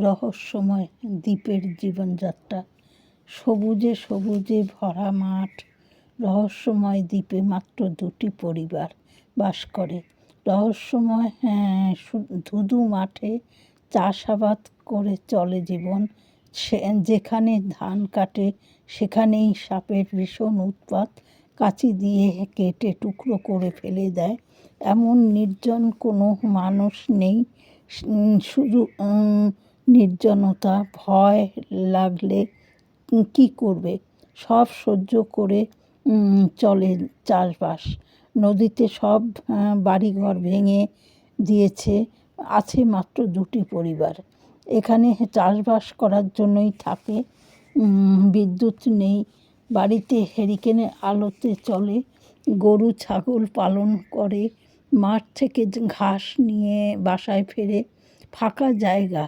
রহস্যময় দ্বীপের জীবনযাত্রা। সবুজে সবুজে ভরা মাঠ। রহস্যময় দ্বীপে মাত্র 2টি পরিবার বাস করে। রহস্যময় ধুধু মাঠে চাষাবাদ করে চলে জীবন। যেখানে ধান কাটে সেখানেই সাপের ভীষণ উৎপাত, কাঁচি দিয়ে কেটে টুকরো করে ফেলে দেয়। এমন নির্জন কোনো মানুষ নেই, শুধু নির্জনতা। ভয় লাগলে কী করবে, সব সহ্য করে চলে চাষবাস। নদীতে সব বাড়িঘর ভেঙে দিয়েছে, আছে মাত্র 2টি পরিবার এখানে চাষবাস করার জন্যই থাকে। বিদ্যুৎ নেই, বাড়িতে হ্যারিকেনের আলোতে চলে। গরু ছাগল পালন করে, মাঠ থেকে ঘাস নিয়ে বাসায় ফেরে। ফাঁকা জায়গা,